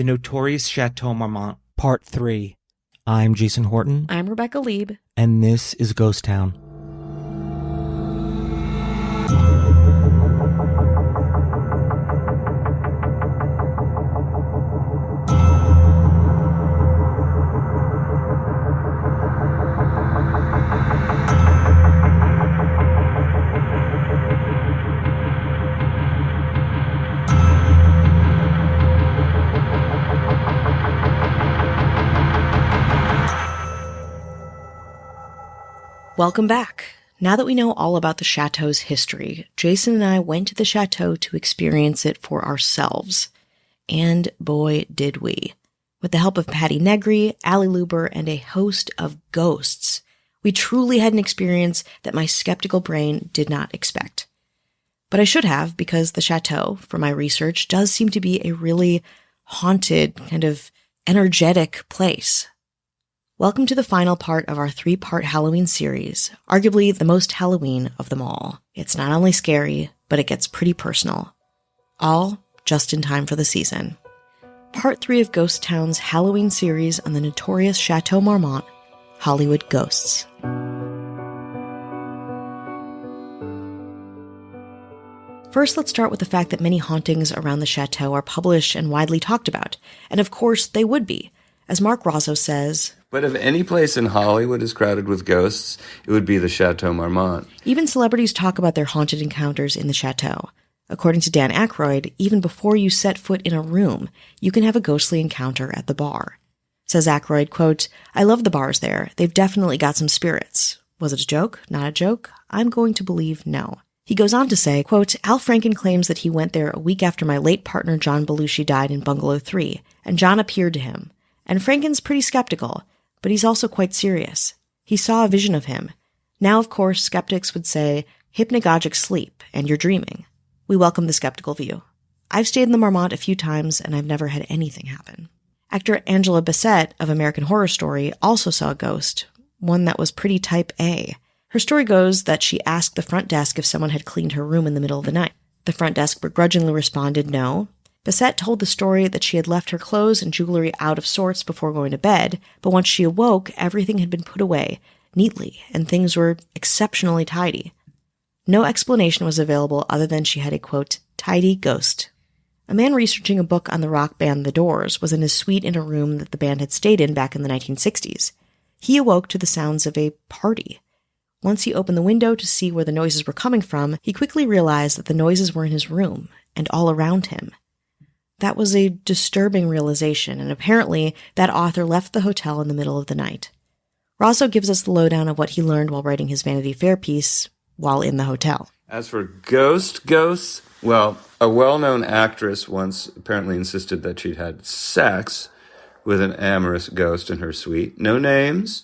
The Notorious Chateau Marmont, Part 3. I'm Jason Horton. I'm Rebecca Lieb. And this is Ghost Town. Welcome back. Now that we know all about the Chateau's history, Jason and I went to the Chateau to experience it for ourselves. And boy, did we. With the help of Patty Negri, Ali Luber, and a host of ghosts, we truly had an experience that my skeptical brain did not expect. But I should have, because the Chateau, for my research, does seem to be a really haunted, kind of energetic place. Welcome to the final part of our 3-part Halloween series, arguably the most Halloween of them all. It's not only scary, but it gets pretty personal. All just in time for the season. Part 3 of Ghost Town's Halloween series on the notorious Chateau Marmont, Hollywood Ghosts. First, let's start with the fact that many hauntings around the Chateau are published and widely talked about. And of course, they would be. As Mark Rozzo says, but if any place in Hollywood is crowded with ghosts, it would be the Chateau Marmont. Even celebrities talk about their haunted encounters in the Chateau. According to Dan Aykroyd, even before you set foot in a room, you can have a ghostly encounter at the bar. Says Aykroyd, quote, "I love the bars there. They've definitely got some spirits. Was it a joke? Not a joke? I'm going to believe no." He goes on to say, quote, "Al Franken claims that he went there a week after my late partner John Belushi died in Bungalow 3, and John appeared to him. And Franken's pretty skeptical, but he's also quite serious. He saw a vision of him. Now, of course, skeptics would say, hypnagogic sleep, and you're dreaming. We welcome the skeptical view. I've stayed in the Marmont a few times, and I've never had anything happen." Actor Angela Bassett of American Horror Story also saw a ghost, one that was pretty type A. Her story goes that she asked the front desk if someone had cleaned her room in the middle of the night. The front desk begrudgingly responded no. Bassett told the story that she had left her clothes and jewelry out of sorts before going to bed, but once she awoke, everything had been put away, neatly, and things were exceptionally tidy. No explanation was available other than she had a, quote, tidy ghost. A man researching a book on the rock band The Doors was in his suite in a room that the band had stayed in back in the 1960s. He awoke to the sounds of a party. Once he opened the window to see where the noises were coming from, he quickly realized that the noises were in his room and all around him. That was a disturbing realization, and apparently that author left the hotel in the middle of the night. Rozzo gives us the lowdown of what he learned while writing his Vanity Fair piece while in the hotel. As for ghosts, well, a well-known actress once apparently insisted that she'd had sex with an amorous ghost in her suite. No names.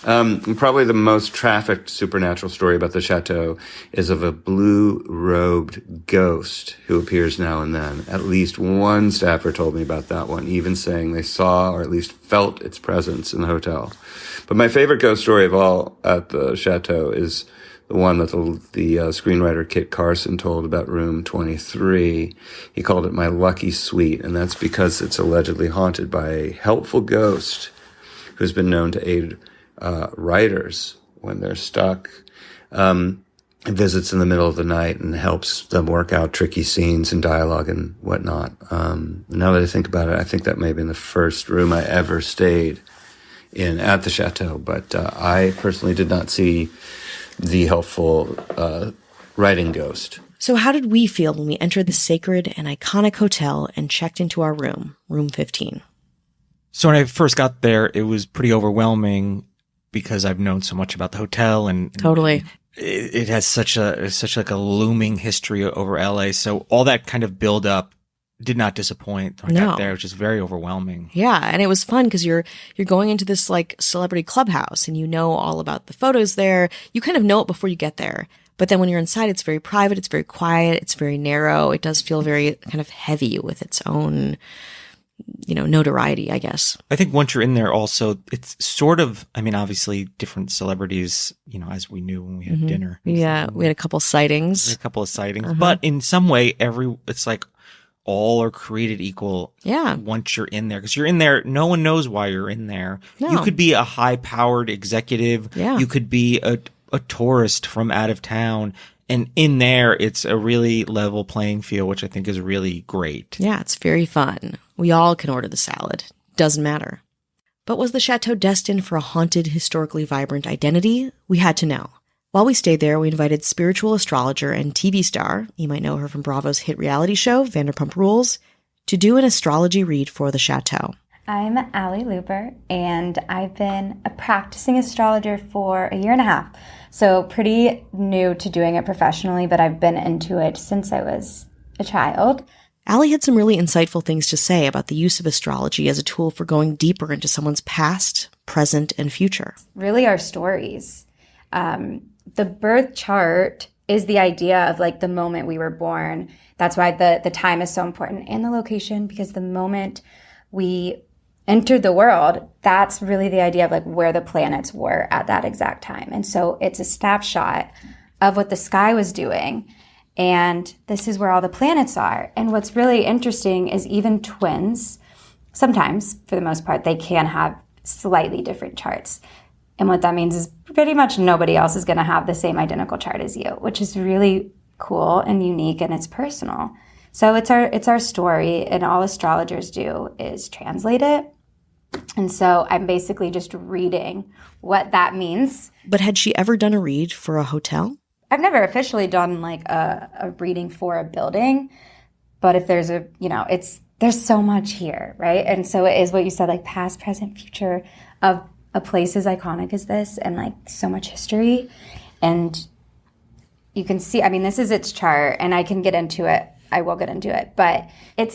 Probably the most trafficked supernatural story about the Chateau is of a blue-robed ghost who appears now and then. At least one staffer told me about that one, even saying they saw or at least felt its presence in the hotel. But my favorite ghost story of all at the Chateau is the one that the screenwriter Kit Carson told about room 23. He called it My Lucky Suite, and that's because it's allegedly haunted by a helpful ghost who's been known to aid writers when they're stuck, visits in the middle of the night and helps them work out tricky scenes and dialogue and whatnot. Now that I think about it, I think that may have been the first room I ever stayed in at the Chateau, but I personally did not see the helpful writing ghost. So how did we feel when we entered the sacred and iconic hotel and checked into our room, room 15? So when I first got there, it was pretty overwhelming because I've known so much about the hotel and totally. It has such like a looming history over LA. So all that kind of build up did not disappoint when I got there. It was just very overwhelming. Yeah, and it was fun because you're going into this like celebrity clubhouse and you know all about the photos there. You kind of know it before you get there. But then when you're inside, it's very private, it's very quiet, it's very narrow. It does feel very kind of heavy with its own, notoriety, I guess. I think once you're in there also, it's sort of, obviously different celebrities, as we knew when we had dinner. Yeah, we had a couple sightings. But in some way, it's like all are created equal. Yeah. Once you're in there, because you're in there, no one knows why you're in there. No. You could be a high-powered executive. Yeah. You could be a tourist from out of town. And in there, it's a really level playing field, which I think is really great. Yeah, it's very fun. We all can order the salad. Doesn't matter. But was the chateau destined for a haunted, historically vibrant identity? We had to know. While we stayed there, we invited spiritual astrologer and TV star, you might know her from Bravo's hit reality show, Vanderpump Rules, to do an astrology read for the chateau. I'm Allie Luber, and I've been a practicing astrologer for 1.5 years. So pretty new to doing it professionally, but I've been into it since I was a child. Allie had some really insightful things to say about the use of astrology as a tool for going deeper into someone's past, present, and future. Really our stories. The birth chart is the idea of like the moment we were born. That's why the time is so important, and the location, because the moment we entered the world, that's really the idea of like where the planets were at that exact time. And so it's a snapshot of what the sky was doing. And this is where all the planets are. And what's really interesting is even twins, sometimes, for the most part, they can have slightly different charts. And what that means is pretty much nobody else is going to have the same identical chart as you, which is really cool and unique, and it's personal. So it's our story, and all astrologers do is translate it. And so I'm basically just reading what that means. But had she ever done a read for a hotel? I've never officially done like a reading for a building, but if there's there's so much here, right? And so it is what you said, like past, present, future of a place as iconic as this, and like so much history. And you can see, I mean, this is its chart, and I can get into it. I will get into it, but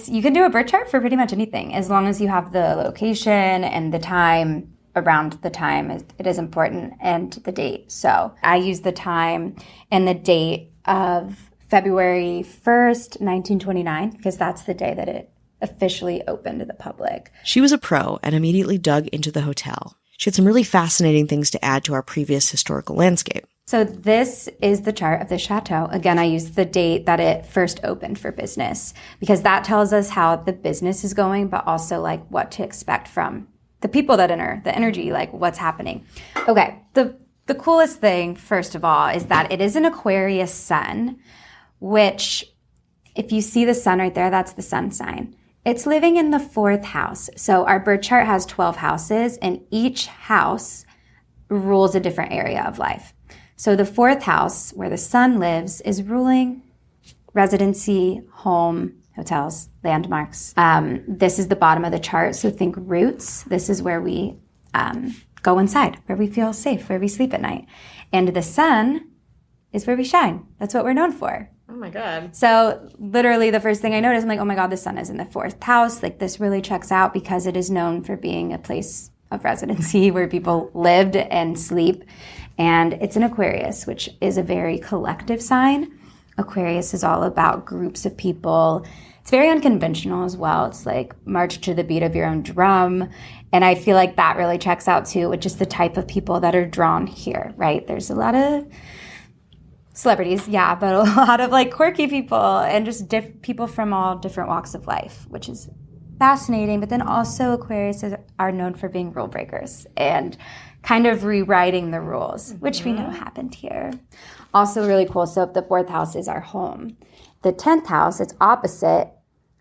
you can do a birth chart for pretty much anything as long as you have the location and the time. Around the time it is important, and the date. So I use the time and the date of February 1st, 1929, because that's the day that it officially opened to the public. She was a pro and immediately dug into the hotel. She had some really fascinating things to add to our previous historical landscape. So this is the chart of the chateau. Again, I use the date that it first opened for business, because that tells us how the business is going, but also like what to expect from the people that enter, the energy, like what's happening. Okay, the coolest thing, first of all, is that it is an Aquarius sun, which if you see the sun right there, that's the sun sign. It's living in the 4th house. So our birth chart has 12 houses, and each house rules a different area of life. So the 4th house, where the sun lives, is ruling residency, home, hotels, landmarks. This is the bottom of the chart, so think roots. This is where we go inside, where we feel safe, where we sleep at night. And the sun is where we shine. That's what we're known for. Oh my God. So literally the first thing I noticed, I'm like, oh my God, the sun is in the 4th house. Like this really checks out, because it is known for being a place of residency where people lived and sleep. And it's an Aquarius, which is a very collective sign. Aquarius is all about groups of people. It's very unconventional as well. It's like march to the beat of your own drum. And I feel like that really checks out too, with just the type of people that are drawn here, right? There's a lot of celebrities, yeah, but a lot of like quirky people and just people from all different walks of life, which is fascinating. But then also Aquarius are known for being rule breakers and kind of rewriting the rules, which we know happened here. Also really cool. So if the 4th house is our home, the 10th house, it's opposite.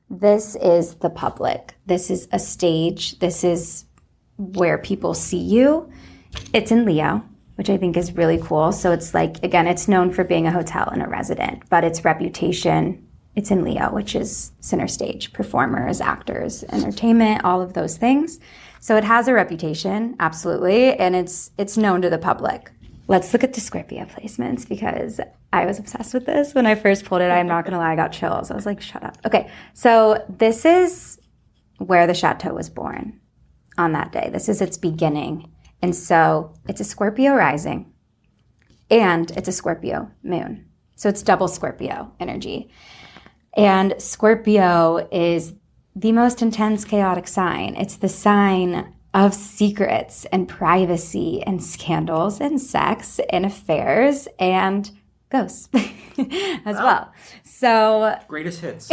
This is the public. This is a stage. This is where people see you. It's in Leo, which I think is really cool. So it's like, again, it's known for being a hotel and a resident, but its reputation, it's in Leo, which is center stage, performers, actors, entertainment, all of those things. So it has a reputation, absolutely, and it's known to the public. Let's look at the Scorpio placements, because I was obsessed with this when I first pulled it. I'm not going to lie, I got chills. I was like, shut up. Okay, so this is where the chateau was born on that day. This is its beginning. And so it's a Scorpio rising, and it's a Scorpio moon. So it's double Scorpio energy. And Scorpio is the most intense, chaotic sign. It's the sign of secrets and privacy and scandals and sex and affairs and ghosts as well. So greatest hits.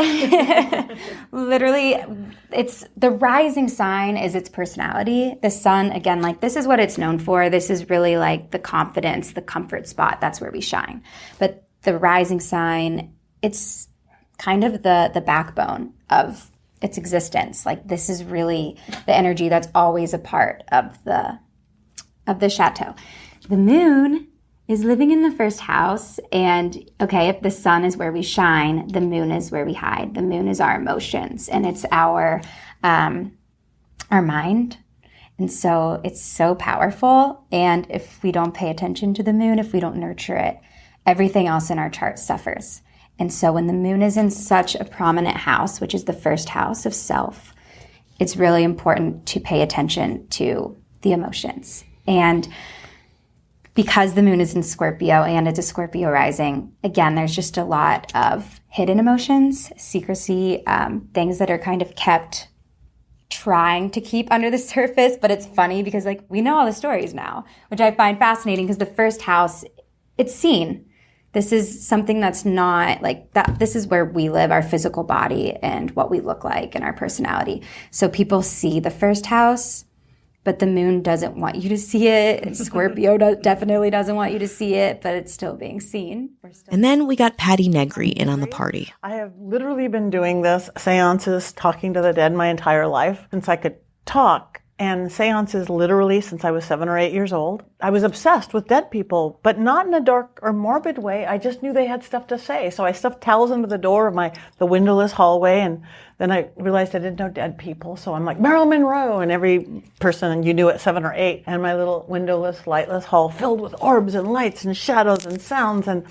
Literally, it's the rising sign is its personality. The sun, again, like this is what it's known for. This is really like the confidence, the comfort spot. That's where we shine. But the rising sign, it's kind of the backbone of its existence. Like this is really the energy that's always a part of the chateau. The moon is living in the first house, and okay, if the sun is where we shine, the moon is where we hide. The moon is our emotions, and it's our mind. And so it's so powerful. And if we don't pay attention to the moon, if we don't nurture it, everything else in our chart suffers. And so when the moon is in such a prominent house, which is the first house of self, it's really important to pay attention to the emotions. And because the moon is in Scorpio and it's a Scorpio rising, again, there's just a lot of hidden emotions, secrecy, things that are kind of kept trying to keep under the surface. But it's funny because like we know all the stories now, which I find fascinating because the first house, it's seen. This is something that's not like that. This is where we live, our physical body and what we look like and our personality. So people see the first house, but the moon doesn't want you to see it. Scorpio definitely doesn't want you to see it, but it's still being seen. And then we got Patty Negri in on the party. I have literally been doing this, seances, talking to the dead my entire life since I could talk. And seances literally since I was 7 or 8 years old. I was obsessed with dead people, but not in a dark or morbid way. I just knew they had stuff to say. So I stuffed towels into the door of the windowless hallway, and then I realized I didn't know dead people. So I'm like, Marilyn Monroe, and every person you knew at 7 or 8. And my little windowless, lightless hall filled with orbs and lights and shadows and sounds. And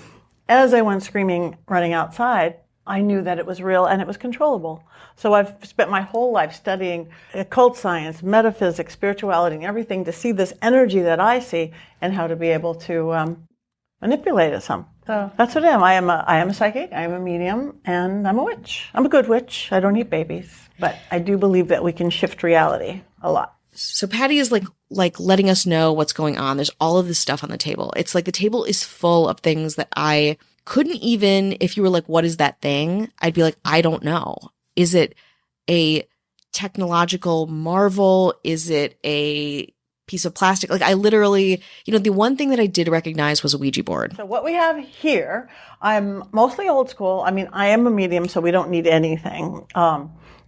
as I went screaming, running outside, I knew that it was real and it was controllable. So I've spent my whole life studying occult science, metaphysics, spirituality, and everything to see this energy that I see and how to be able to manipulate it some. So that's what I am. I am a psychic, I am a medium, and I'm a witch. I'm a good witch. I don't eat babies. But I do believe that we can shift reality a lot. So Patty is like letting us know what's going on. There's all of this stuff on the table. It's like the table is full of things that I couldn't even, if you were like, what is that thing? I'd be like, I don't know. Is it a technological marvel? Is it a piece of plastic? Like I literally, the one thing that I did recognize was a Ouija board. So what we have here, I'm mostly old school. I mean, I am a medium, so we don't need anything.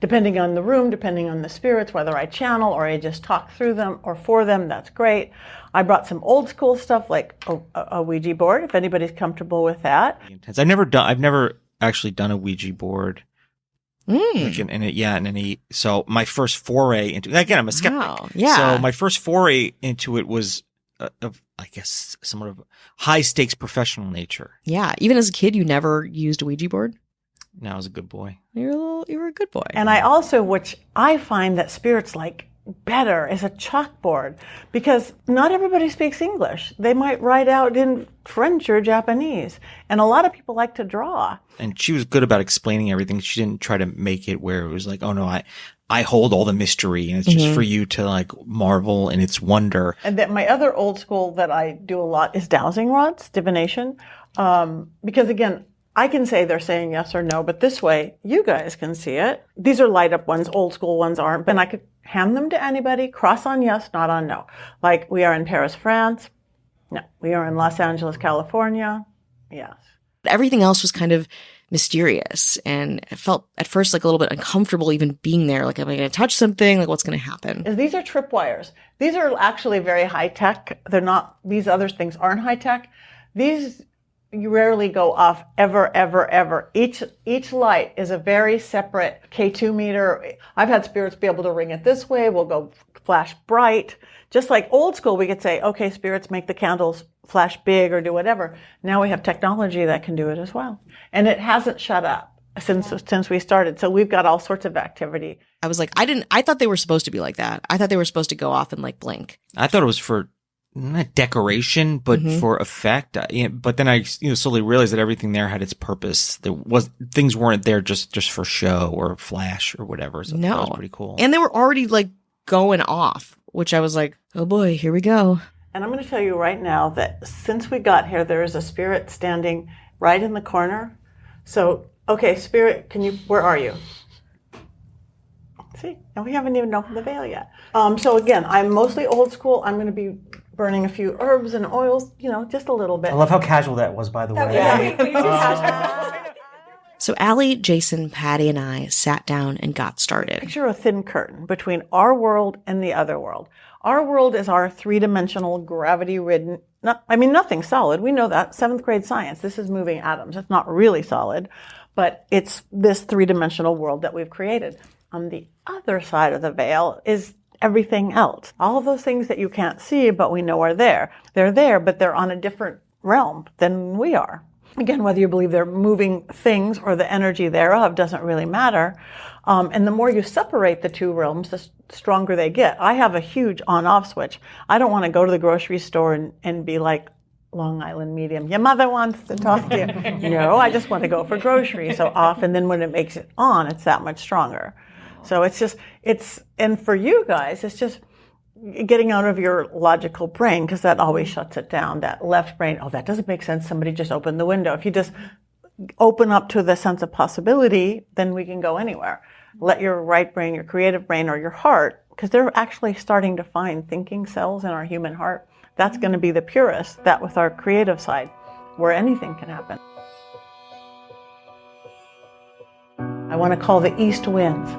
Depending on the room, depending on the spirits, whether I channel or I just talk through them or for them, that's great. I brought some old school stuff like a Ouija board, if anybody's comfortable with that. I've never actually done a Ouija board. Like in any. So my first foray into, again, I'm a skeptic. Wow, yeah. So my first foray into it was I guess somewhat of high stakes professional nature. Yeah. Even as a kid, you never used a Ouija board? No, I was a good boy. You were a good boy. And I also, which I find that spirits like better, is a chalkboard, because not everybody speaks English. They might write out in French or Japanese, and a lot of people like to draw. And she was good about explaining everything. She didn't try to make it where it was like, oh no, I hold all the mystery, and it's just for you to like marvel in its wonder. And then my other old school that I do a lot is dowsing rods, divination, because again, I can say they're saying yes or no, but this way you guys can see it. These are light up ones, old school ones aren't, but I could hand them to anybody, cross on yes, not on no. Like we are in Paris, France. No. We are in Los Angeles, California. Yes. Everything else was kind of mysterious, and it felt at first like a little bit uncomfortable even being there. Like, am I going to touch something? Like, what's going to happen? These are tripwires. These are actually very high tech. They're not, these other things aren't high tech. These you rarely go off ever, ever, ever. Each light is a very separate K2 meter. I've had spirits be able to ring it this way. We'll go flash bright. Just like old school, we could say, okay, spirits, make the candles flash big or do whatever. Now we have technology that can do it as well. And it hasn't shut up since we started. So we've got all sorts of activity. I was like, I thought they were supposed to be like that. I thought they were supposed to go off and like blink. I thought it was for not decoration, but for effect. But then I slowly realized that everything there had its purpose. Things weren't there just for show or flash or whatever. So that was pretty cool. And they were already like going off, which I was like, oh boy, here we go. And I'm going to tell you right now that since we got here, there is a spirit standing right in the corner. So, okay, spirit, where are you? See, and we haven't even opened the veil yet. So again, I'm mostly old school. I'm going to be burning a few herbs and oils, just a little bit. I love how casual that was, by the way. So Allie, Jason, Patty, and I sat down and got started. Picture a thin curtain between our world and the other world. Our world is our three-dimensional, gravity-ridden, nothing solid. We know that. 7th grade science. This is moving atoms. It's not really solid, but it's this three-dimensional world that we've created. On the other side of the veil is everything else. All of those things that you can't see, but we know are there. They're there, but they're on a different realm than we are. Again, whether you believe they're moving things or the energy thereof doesn't really matter. And the more you separate the two realms, the stronger they get. I have a huge on-off switch. I don't want to go to the grocery store and be like Long Island medium. Your mother wants to talk to you. No, I just want to go for groceries. So off, and then when it makes it on, it's that much stronger. So and for you guys, it's just getting out of your logical brain, because that always shuts it down. That left brain, that doesn't make sense. Somebody just opened the window. If you just open up to the sense of possibility, then we can go anywhere. Let your right brain, your creative brain, or your heart, because they're actually starting to find thinking cells in our human heart. That's going to be the purest, that with our creative side, where anything can happen. I want to call the east winds.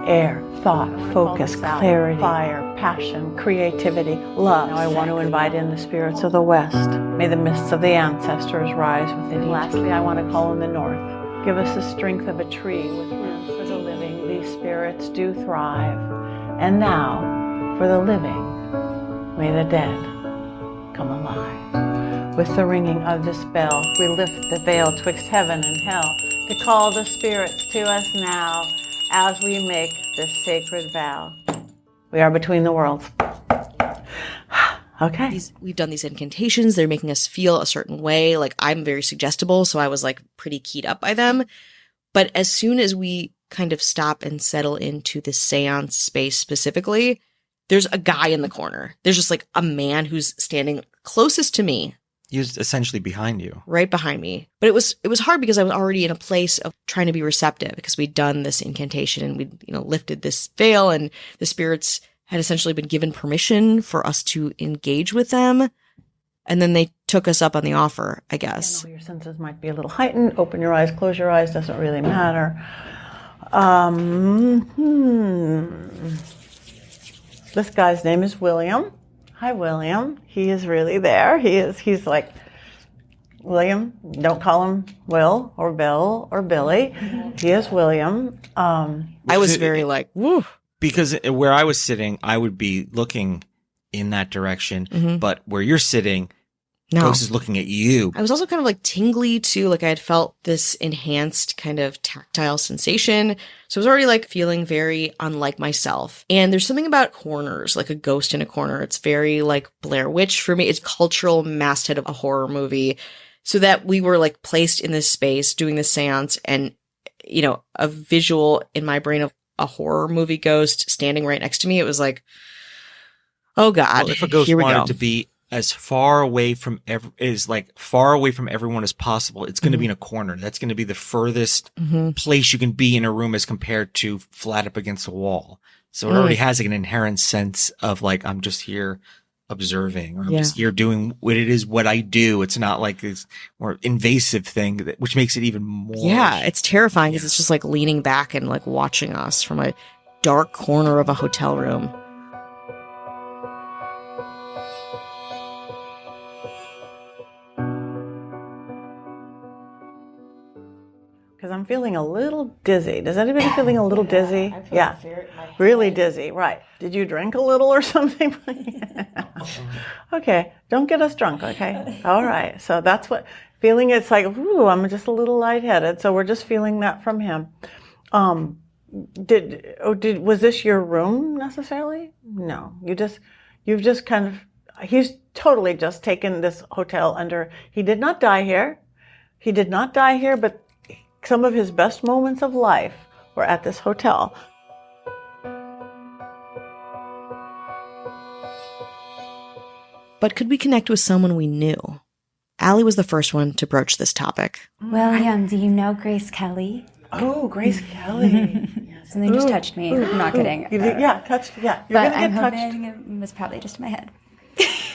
Air, thought, focus, clarity, fire, passion, creativity, love. Now I want to invite in the spirits of the west. May the mists of the ancestors rise within each. Lastly, I want to call in the north. Give us the strength of a tree with roots for the living. These spirits do thrive. And now, for the living, may the dead come alive. With the ringing of this bell, we lift the veil twixt heaven and hell to call the spirits to us now, as we make this sacred vow. We are between the worlds. Okay. We've done these incantations. They're making us feel a certain way. Like, I'm very suggestible, so I was like pretty keyed up by them. But as soon as we kind of stop and settle into the seance space specifically, there's a guy in the corner. There's just like a man who's standing closest to me. He was essentially behind you. Right behind me. But it was hard because I was already in a place of trying to be receptive, because we'd done this incantation and we'd, lifted this veil, and the spirits had essentially been given permission for us to engage with them. And then they took us up on the offer, I guess. Your senses might be a little heightened. Open your eyes, close your eyes, doesn't really matter. This guy's name is William. Hi, William. He is really there. He's like, William, don't call him Will or Bill or Billy. He is William. I was very like, woo. Because where I was sitting, I would be looking in that direction. But where you're sitting, Ghost is looking at you. I was also kind of like tingly too. Like, I had felt this enhanced kind of tactile sensation. So I was already like feeling very unlike myself. And there's something about corners, like a ghost in a corner. It's very like Blair Witch for me. It's cultural masthead of a horror movie. So that we were like placed in this space doing this seance, and, a visual in my brain of a horror movie ghost standing right next to me. It was like, oh God, well, if a ghost wanted to be as far away from far away from everyone as possible, it's going to be in a corner. That's going to be the furthest place you can be in a room as compared to flat up against a wall. So it already has like an inherent sense of like, I'm just here observing, or I'm just here doing what I do. It's not like this more invasive thing, which makes it even more. Yeah, it's terrifying because it's just like leaning back and like watching us from a dark corner of a hotel room. Because I'm feeling a little dizzy. Does anybody feeling a little dizzy? Yeah, really dizzy. Right. Did you drink a little or something? Okay, don't get us drunk. Okay. All right. So that's what feeling. It's like, ooh, I'm just a little lightheaded. So we're just feeling that from him. Was this your room necessarily? No. You've just kind of. He's totally just taken this hotel under. He did not die here. But some of his best moments of life were at this hotel. But could we connect with someone we knew? Allie was the first one to broach this topic. William, do you know Grace Kelly? Oh, Grace Kelly. Something just touched me. I'm not kidding. Touched. Yeah, you're But gonna I'm get touched. hoping it was probably just in my head.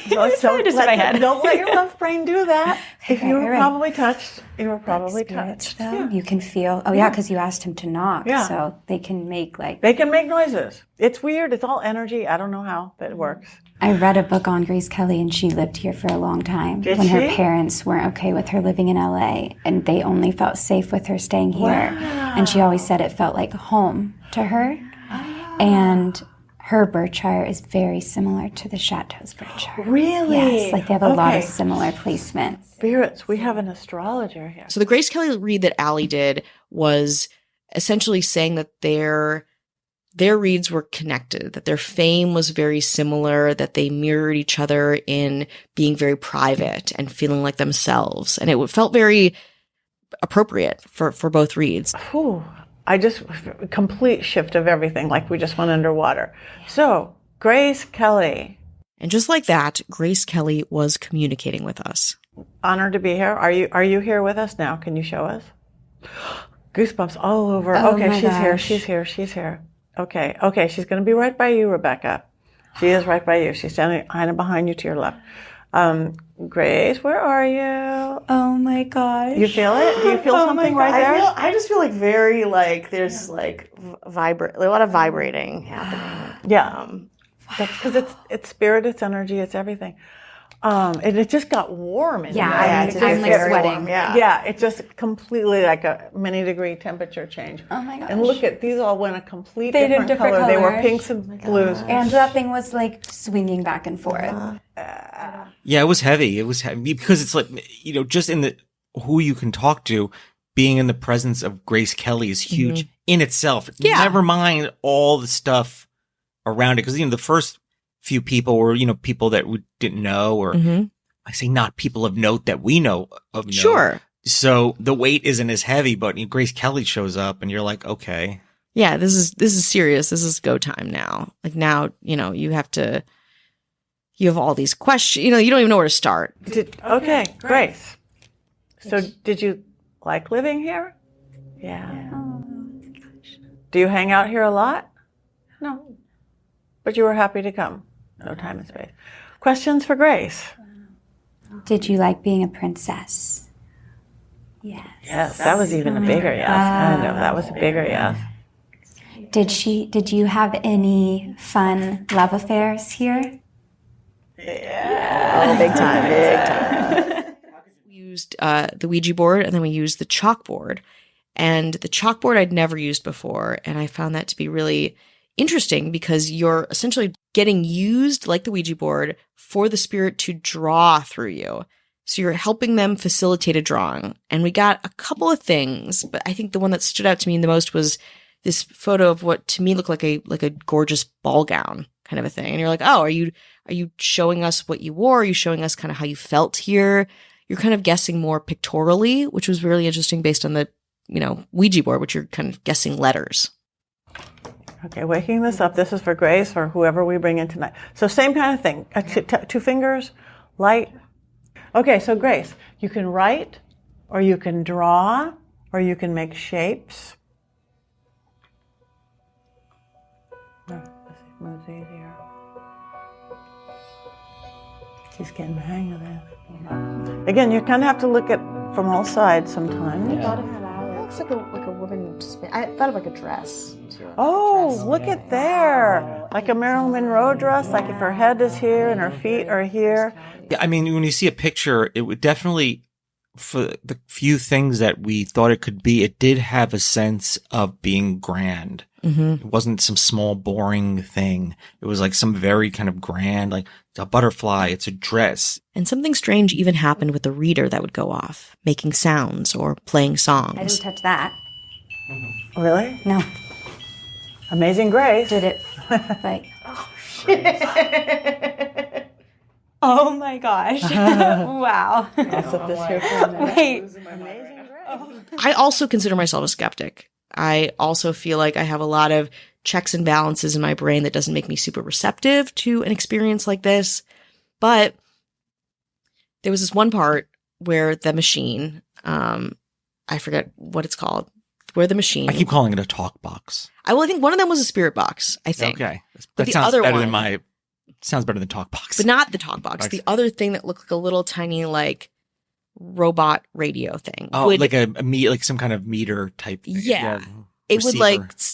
Just in my head. Don't let your left brain do that. If you were right. probably touched, you were probably Spirits, touched. though, Yeah. you can feel. Oh yeah, because you asked him to knock. Yeah. So they can make They can make noises. It's weird. It's all energy. I don't know how, but it works. I read a book on Grace Kelly, and she lived here for a long time. Did when her she? parents weren't okay with her living in LA, and they only felt safe with her staying here. And she always said it felt like home to her. And her birth chart is very similar to the Chateau's birth chart. Really? Yes, like they have a lot of similar placements. Spirits. We have an astrologer here. So the Grace Kelly read that Allie did was essentially saying that their reads were connected, that their fame was very similar, that they mirrored each other in being very private and feeling like themselves. And it felt very appropriate for both reads. Whew. I just, complete shift of everything, like we just went underwater. So, Grace Kelly. And just like that, Grace Kelly was communicating with us. Honored to be here. Are you here with us now? Can you show us? Goosebumps all over. Oh okay, my she's here. She's here. Okay, she's going to be right by you, Rebecca. She is right by you. She's standing kind of behind you to your left. Grace, where are you? Oh my gosh. You feel it? Do you feel something right there? I just feel like very like there's like a lot of vibrating happening. Yeah. That's because it's spirit, it's energy, it's everything. And it just got warm in here. I'm like sweating. Yeah, it just completely like a many degree temperature change. Oh my gosh. And look at, these all went a complete They did different different color. They were colors. pinks and blues. And that thing was like swinging back and forth. Yeah, it was heavy. It was heavy because it's like, just in the who you can talk to, being in the presence of Grace Kelly is huge in itself. Yeah. Never mind all the stuff around it. Because, the first few people were, people that we didn't know, or I say not people of note that we know of note. Sure. So the weight isn't as heavy, but Grace Kelly shows up and you're like, okay. Yeah, this is serious. This is go time now. Like now, you have all these questions. You don't even know where to start. Okay, Grace. So did you like living here? Yeah. Do you hang out here a lot? No. But you were happy to come. No time and space. Questions for Grace? Did you like being a princess? Yes. Yes, that was even a bigger yes. I know, that was a bigger yes. Did you have any fun love affairs here? Oh, big time. We used the Ouija board, and then we used the chalkboard. And the chalkboard I'd never used before, and I found that to be really interesting because you're essentially getting used, like the Ouija board, for the spirit to draw through you. So you're helping them facilitate a drawing. And we got a couple of things, but I think the one that stood out to me the most was this photo of what to me looked like a gorgeous ball gown kind of a thing. And you're like, oh, are you showing us what you wore? Are you showing us kind of how you felt here? You're kind of guessing more pictorially, which was really interesting based on the, Ouija board, which you're kind of guessing letters. Okay, waking this up. This is for Grace or whoever we bring in tonight. So same kind of thing. 2 fingers, light. Okay, so Grace, you can write, or you can draw, or you can make shapes. Let's see if it moves easier. She's getting the hang of this. Again, you kind of have to look at from all sides sometimes. It looks like a woman. I thought of like a dress. Oh, look at there. Like a Marilyn Monroe dress, like if her head is here and her feet are here. Yeah, I mean, when you see a picture, it would definitely, for the few things that we thought it could be, it did have a sense of being grand. It wasn't some small, boring thing. It was like some very kind of grand, like it's a butterfly, it's a dress. And something strange even happened with the reader that would go off, making sounds or playing I songs. didn't touch that. Really? No. Amazing Grace. Did it like oh my gosh. Wow. I'll set this here for a minute. Wait. Amazing Grace. I also consider myself a skeptic. I also feel like I have a lot of checks and balances in my brain that doesn't make me super receptive to an experience like this. But there was this one part where the machine, I forget what it's called, where the machine. I keep calling it a talk box. I think one of them was a spirit box, I think. Okay. But That the sounds other better one, than sounds better than talk box. but not the talk box. The other thing that looked like a little tiny, like, robot radio thing. Oh, like like some kind of meter type thing. Yeah. It would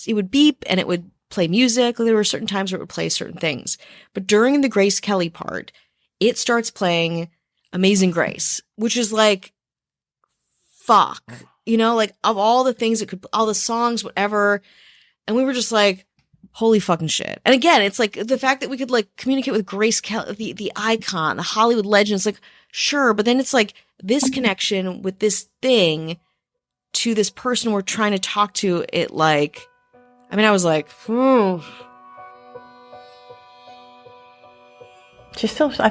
it would beep and it would play music. There were certain times where it would play certain things. But during the Grace Kelly part, it starts playing Amazing Grace, which is like, fuck. You know, like, of all the things it could, all the songs, whatever. And we were just like, holy fucking shit. And again, it's like the fact that we could like communicate with Grace Kelly, the icon, the Hollywood legend. It's like, sure. But then it's like this connection with this thing to this person we're trying to talk to. It like, I mean, I was like, I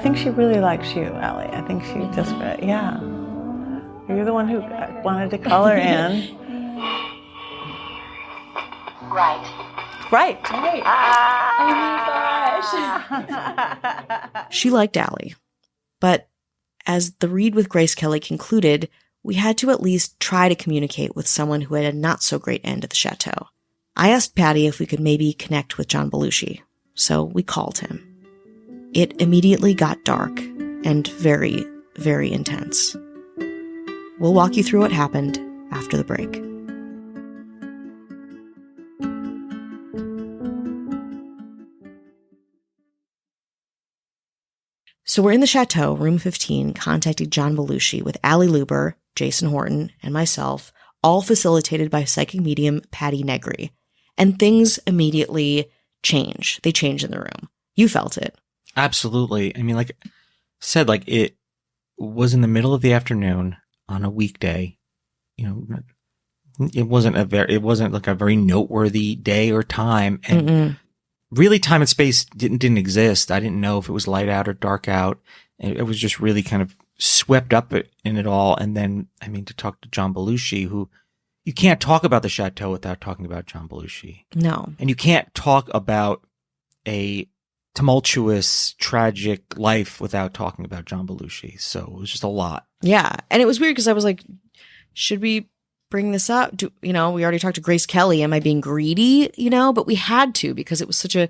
think she really likes you, Allie. I think she just, yeah. You're the one who wanted to call her in. Right. Oh my gosh. She liked Allie. But as the read with Grace Kelly concluded, we had to at least try to communicate with someone who had a not so great end at the chateau. I asked Patty if we could maybe connect with John Belushi, so we called him. It immediately got dark and very, very intense. We'll walk you through what happened after the break. So we're in the Chateau, room 15, contacting John Belushi with Allie Luber, Jason Horton, and myself, all facilitated by psychic medium Patty Negri. And things immediately change. They change in the room. You felt it. Absolutely. I mean, like I said, like it was in the middle of the afternoon on a weekday. You know, it wasn't like a very noteworthy day or time. And really time and space didn't exist. I didn't know if it was light out or dark out. It was just really kind of swept up in it all. And then, I mean, to talk to John Belushi, who you can't talk about the Chateau without talking about John Belushi. No. And you can't talk about a tumultuous, tragic life without talking about John Belushi. So it was just a lot. Yeah. And it was weird because I was like, should we bring this up? We already talked to Grace Kelly. Am I being greedy? But we had to because it was such a,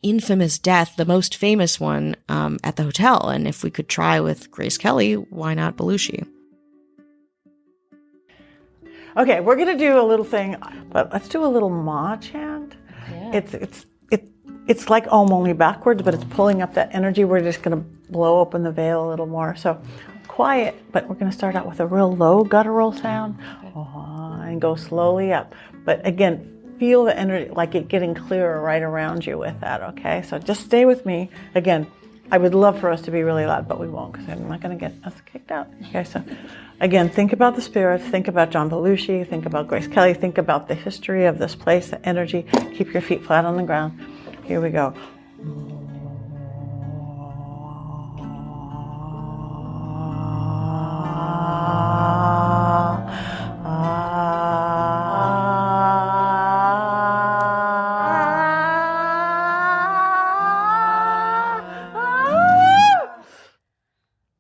infamous death, the most famous one at the hotel. And if we could try with Grace Kelly, why not Belushi? Okay, we're going to do a little thing, but let's do a little ma chant. Yeah. It's like Om, only backwards, but it's pulling up that energy. We're just going to blow open the veil a little more. So quiet, but we're going to start out with a real low guttural sound and go slowly up. But again, feel the energy, like it getting clearer right around you with that, okay? So just stay with me. Again, I would love for us to be really loud, but we won't because I'm not going to get us kicked out. Okay, so again, think about the spirits, think about John Belushi, think about Grace Kelly, think about the history of this place, the energy. Keep your feet flat on the ground. Here we go.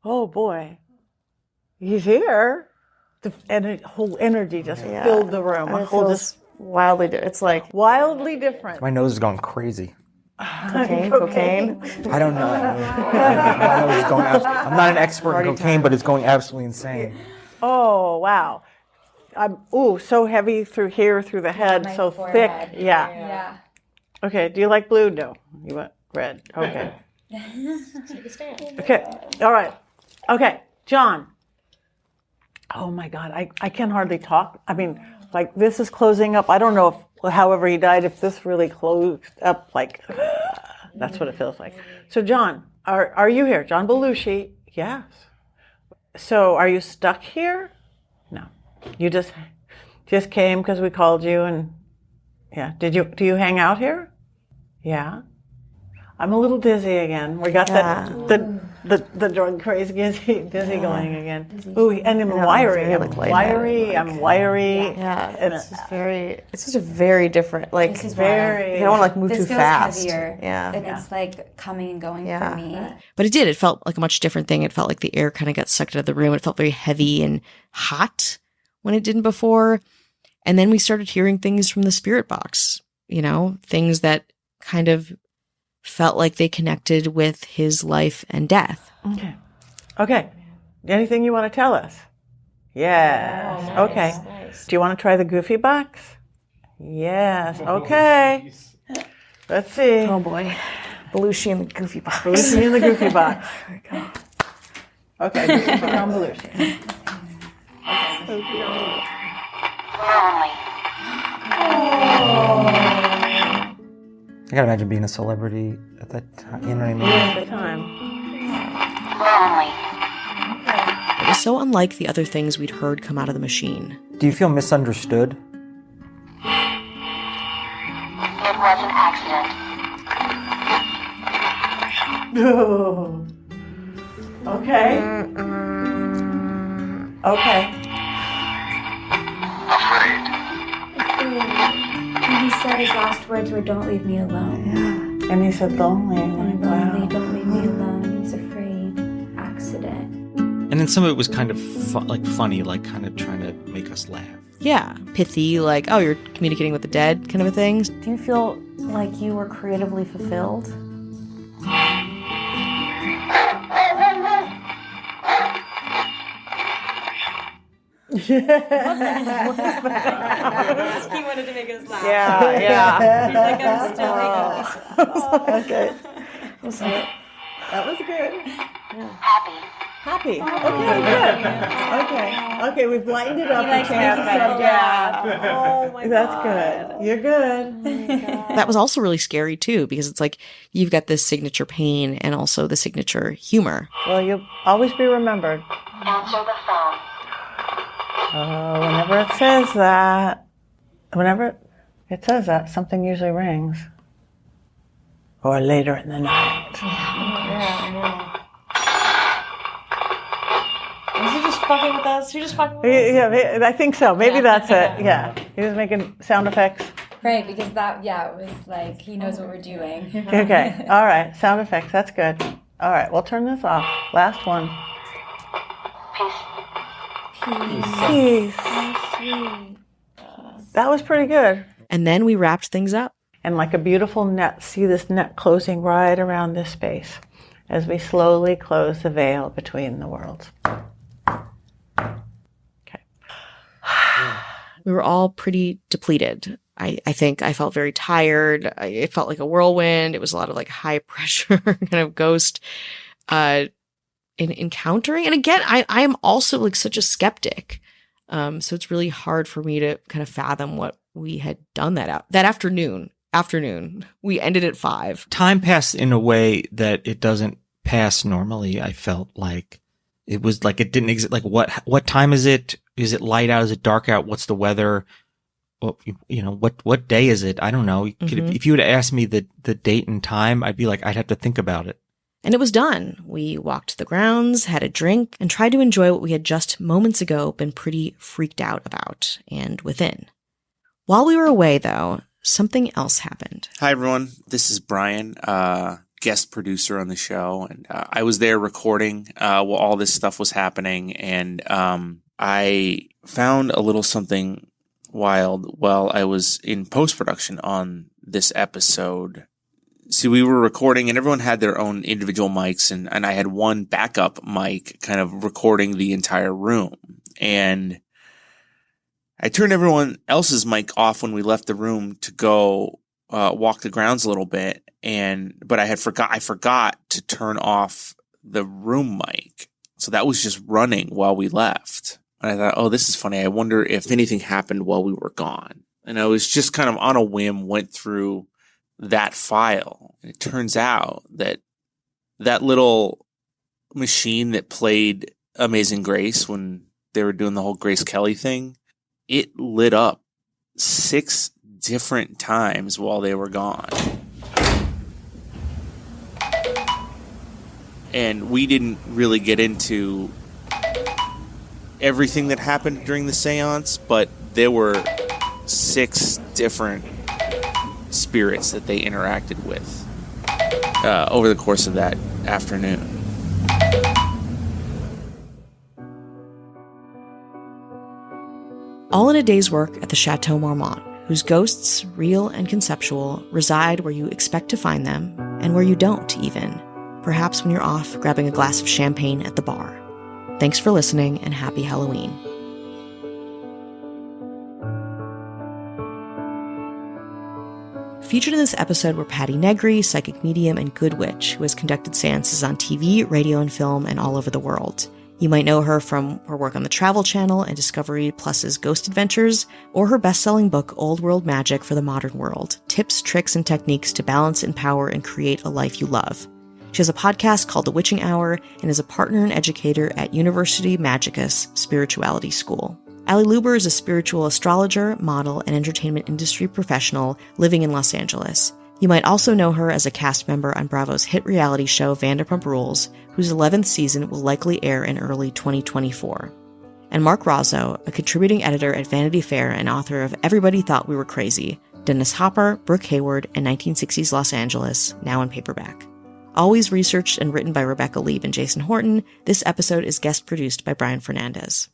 Oh boy, he's here. The whole energy just filled the room. It feels wildly different. It's like wildly different. My nose is going crazy. Cocaine. I don't know. My nose is going I'm not an expert in cocaine, but it's going absolutely insane. Oh wow. So heavy through here, through the head, so thick. Yeah. Okay, do you like blue? No. You want red. Okay. Take a stand. Okay. All right. Okay. John. Oh my God. I can hardly talk. I mean, like this is closing up. I don't know if, however he died, if this really closed up, like, that's what it feels like. So John, are you here? John Belushi. Yes. So are you stuck here? No. You just came because we called you and yeah. Do you hang out here? Yeah. I'm a little dizzy again. We got The drug craze dizzy going again. Ooh, and I'm wiry. I'm wiry. Yeah, And it's just a very different, like, This is very. I don't want to like move This too feels fast. heavier. Yeah. And it's like coming and going for me. But it did. It felt like a much different thing. It felt like the air kind of got sucked out of the room. It felt very heavy and hot when it didn't before. And then we started hearing things from the spirit box, you know, things that kind of felt like they connected with his life and death. Okay. Anything you want to tell us? Yes. Nice. Okay. Nice. Do you want to try the goofy box? Yes. Okay. Let's see. Oh boy. Belushi and the Goofy box. Belushi in the goofy box. There we go. Okay. This is John Belushi. I gotta imagine being a celebrity at that time. You know what I mean? At the time. It was so unlike the other things we'd heard come out of the machine. Do you feel misunderstood? It was an accident. Okay. Okay. Afraid. And he said his last words were, "Don't leave me alone." Yeah. And he said lonely. And Like, lonely, wow. don't leave me alone. He's afraid. Accident. And then some of it was kind of funny, like kind of trying to make us laugh. Yeah, pithy, like, oh, you're communicating with the dead kind of a thing. Do you feel like you were creatively fulfilled? He wanted to make us laugh. Yeah. He's like, I'm still like, Okay. That was good. Happy. Happy. Okay, good. Okay, we've lightened it up and changed the subject. oh my That's God. good. You're good. That was also really scary too, because it's like you've got this signature pain and also the signature humor. Well, you'll always be remembered. Answer the phone. Whenever it says that, something usually rings. Or later in the night. Was he just fucking with us? He just fucking with us? Yeah, I think so. Maybe that's it. Yeah. He was making sound effects. Right, because that, it was like, he knows what we're doing. Okay. All right. Sound effects. That's good. All right. We'll turn this off. Last one. Peace. Peace. That was pretty good. And then we wrapped things up. And like a beautiful net, see this net closing right around this space as we slowly close the veil between the worlds. Okay. We were all pretty depleted. I think I felt very tired. It felt like a whirlwind. It was a lot of like high pressure kind of ghost in encountering. And again, I am also like such a skeptic. So it's really hard for me to kind of fathom what we had done that afternoon. We ended at 5. Time passed in a way that it doesn't pass normally. I felt like it was like it didn't exist. Like what time is it? Is it light out? Is it dark out? What's the weather? Well, what day is it? I don't know. If you would have asked me the date and time, I'd be like, I'd have to think about it. And it was done. We walked the grounds, had a drink, and tried to enjoy what we had just moments ago been pretty freaked out about and within. While we were away, though, something else happened. Hi, everyone. This is Brian, guest producer on the show. And I was there recording while all this stuff was happening. And I found a little something wild while I was in post-production on this episode. See, we were recording and everyone had their own individual mics. And I had one backup mic kind of recording the entire room. And I turned everyone else's mic off when we left the room to go walk the grounds a little bit, but I forgot to turn off the room mic, so that was just running while we left. And I thought, oh, this is funny. I wonder if anything happened while we were gone. And I was just kind of on a whim went through that file, and it turns out that little machine that played Amazing Grace when they were doing the whole Grace Kelly thing, it lit up 6 different times while they were gone. And we didn't really get into everything that happened during the seance, but there were 6 different spirits that they interacted with over the course of that afternoon. All in a day's work at the Chateau Marmont, whose ghosts, real and conceptual, reside where you expect to find them, and where you don't, even. Perhaps when you're off grabbing a glass of champagne at the bar. Thanks for listening, and happy Halloween. Featured in this episode were Patty Negri, psychic medium and good witch, who has conducted seances on TV, radio, and film, and all over the world. You might know her from her work on the Travel Channel and Discovery Plus's Ghost Adventures, or her best-selling book, Old World Magic for the Modern World, Tips, Tricks, and Techniques to Balance, Empower, and Create a Life You Love. She has a podcast called The Witching Hour and is a partner and educator at University Magicus Spirituality School. Ali Luber is a spiritual astrologer, model, and entertainment industry professional living in Los Angeles. You might also know her as a cast member on Bravo's hit reality show Vanderpump Rules, whose 11th season will likely air in early 2024. And Mark Razzo, a contributing editor at Vanity Fair and author of Everybody Thought We Were Crazy, Dennis Hopper, Brooke Hayward, and 1960s Los Angeles, now in paperback. Always researched and written by Rebecca Lieb and Jason Horton, this episode is guest produced by Brian Fernandez.